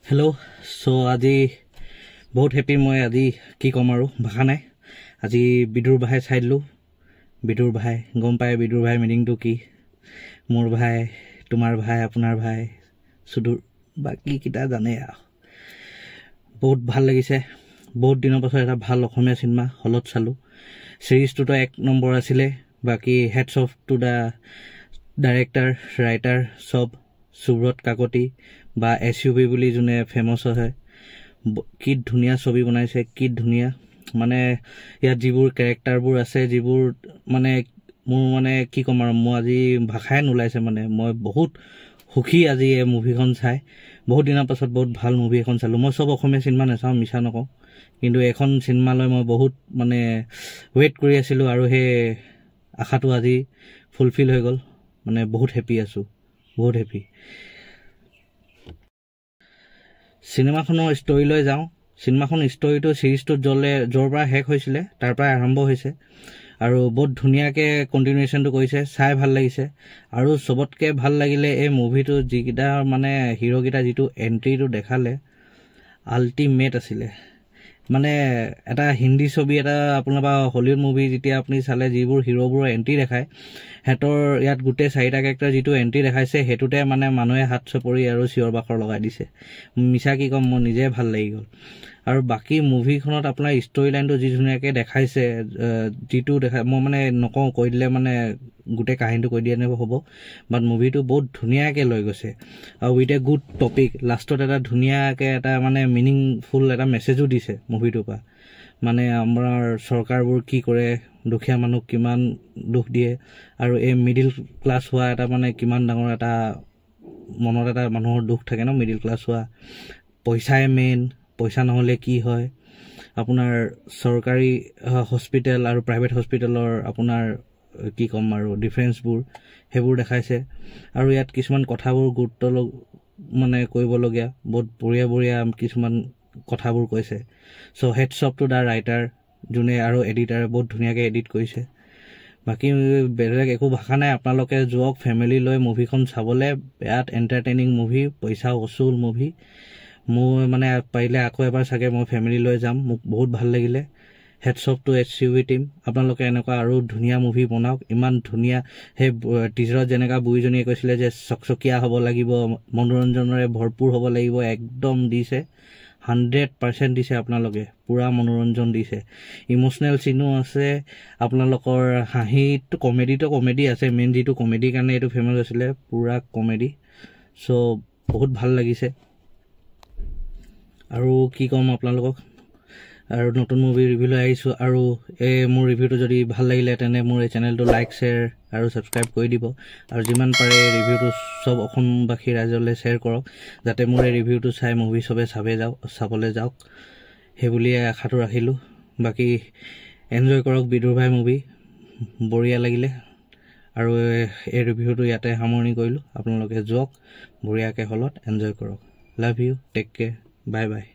hello सो আজি बहुत happy मैं আজি কি কম আৰু ভাষা নাই আজি বিদুৰ ভাই চাইলো বিদুৰ ভাই গম পায় বিদুৰ ভাই মিনিংটো কি মোৰ ভাই তোমাৰ ভাই আপোনাৰ ভাই সুদূৰ বাকি কিটা জানে বহুত ভাল লাগিছে বহুত দিনৰ পাছত এটা ভাল অসমীয়া সিনেমা হলত চালো সিৰিজটো তো এক নম্বৰ আছিল বাকি hats off to the director writer সব সুব্ৰত কাকতি বা এসইউভি বুলি জুনে ফেমাস হয় কি ধুনিয়া ছবি বনাইছে কি ধুনিয়া মানে ইয়াত যিবোৰ ক্যাৰেক্টাৰবোৰ আছে যিবোৰ মানে মোৰ মানে কি কম আৰু মই আজি ভাষাই নোলাইছে মানে মই বহুত সুখী আজি এই মুভিখন চাই বহুত দিনৰ পাছত বহুত ভাল মুভি এখন চালো মই সব অসমীয়া সিনেমা নাচাও মিছা নকওঁ কিন্তু এখন সিনেমালৈ মই বহুত মানে ওয়েট কৰি আছিলো আৰু হে আশাটো আজি ফুলফিল হৈ গল মানে বহুত হ্যাপি আছো বহুত হ্যাপি সিনেমাখনৰ ষ্টৰী লৈ যাও সিনেমাখন ষ্টৰীটো সিৰিজটো জৰ পৰা হেক হৈছিল তাৰ পৰা আৰম্ভ হৈছে আৰু বহুত ধুনিয়াকে কন্টিনিউয়েশনটো কৰিছে চাই ভাল লাগিছে আৰু সবতকে ভাল লাগিলে এই মুভিটো যিকিটা মানে হিৰো কিটা যেটো এন্ট্ৰিটো দেখালে আল্টিমেট আছিল মানে এটা হিন্দী ছবি এটা আপোনাৰ বা হলিউড মুভি যেতিয়া আপুনি চালে যিবোৰ হিৰোবোৰ এন্ট্ৰি দেখায় হেতৰ ইয়াত গুটে চাৰিটা ক্যাৰেক্টাৰ যেটো এন্ট্ৰি দেখাইছে হেতুতে মানে মানুহে হাত চপৰি আৰু চিঞৰ বাখৰ লগাই দিছে মিছা কি কম মই নিজে ভাল লাগি গল আৰু বাকি মুভিখনত আপোনাৰ ষ্টৰী লাইনটো যি ধুনিয়াকে দেখাইছে যেটো দেখা মই মানে নকওঁ কৈ দিলে মানে গুটে কাহিনীটো কৈ দিয়া নেব হ'ব বাট মুভিটো বহুত ধুনিয়াকে লৈ গৈছে আৰু উইথ এ গুড টপিক লাষ্টত এটা ধুনিয়াকে এটা মানে মিনিংফুল এটা মেছেজও দিছে মুভিটোৰ পৰা মানে আমাৰ সৰকাৰবোৰ কি কৰে দুখীয়া মানুহ কিমান দুখ দিয়ে আৰু এই মিডল ক্লাস হোৱা এটা মানে কিমান ডাঙৰ এটা মনত এটা মানুহৰ দুখ থাকে ন মিডল ক্লাস হোৱা পইচাই মেইন পইচা নহলে কি হয় আপোনাৰ সৰকাৰি হস্পিটেল আৰু প্ৰাইভেট হস্পিটেলৰ আপোনাৰ কি কম আৰু ডিফাৰেন্সবোৰ হেবোৰ দেখাইছে আৰু ইয়াত কিছুমান কথাবোৰ গুৰুত্ব মানে কইবলগিয়া বহুত বঢ়িয়া কিছুমান কথাবোৰ কৈছে so hats off to the writer জুনে আৰু এডিটৰ বহুত ধুনিয়াকে এডিট কৰিছে বাকি বেলেগ একো ভাষা নাই আপোনালোকে যোক ফ্যামিলি লৈ মুভিখন চাবলে বিৰাট এন্টাৰটেইনিং মুভি পইচা ওসুল মুভি মই মানে পাইলে আকৌ এবাৰ সাগে মই ফ্যামিলি লৈ যাম মোক বহুত ভাল লাগিলে hats off to SUV team আপোনালোকে এনেকুৱা আৰু ধুনিয়া মুভি বনাওক ইমান ধুনিয়া হে টিজাৰত যেনেকা বুইজনীয়ে কৈছিলে যে সকসকিয়া হ'ব লাগিব মনোৰঞ্জনৰে ভৰপুৰ হ'ব লাগিব একদম দিছে 100% দিছে আপোনালোকে পুৰা মনোৰঞ্জন দিছে ইমোশনাল সিনো আছে আপোনালোকৰ হাঁহিটো কমেডি আছে মেইন যেটো কমেডি কাৰণে এটো ফেমাস আছিল পুৰা কমেডি সো বহুত ভাল লাগিছে আৰু কি কম আপোনালোকক আৰু নতুন মুভি ৰিভিউ লৈ আইছো আৰু এই মোৰ ৰিভিউটো যদি ভাল লাগিলে তেনে মোৰ এই চেনেলটো লাইক শেয়াৰ আৰু সাবস্ক্ৰাইব কৰি দিব আৰু যিমান পাৰে ৰিভিউটো সব অসমবাসী ৰাইজলৈ শেয়াৰ কৰক যাতে মোৰ এই ৰিভিউটো চাই মুভি সবে চাবলে যাওক হে বুলি আশাটো ৰাখিলো বাকি এনজয় কৰক বিদুৰ ভাই মুভি বঢ়িয়া লাগিলে আৰু এই ৰিভিউটো ইয়াতে সামৰণি কৰিলো আপোনালোকে যোক বঢ়িয়াকে হলত এনজয় কৰক love you take care bye by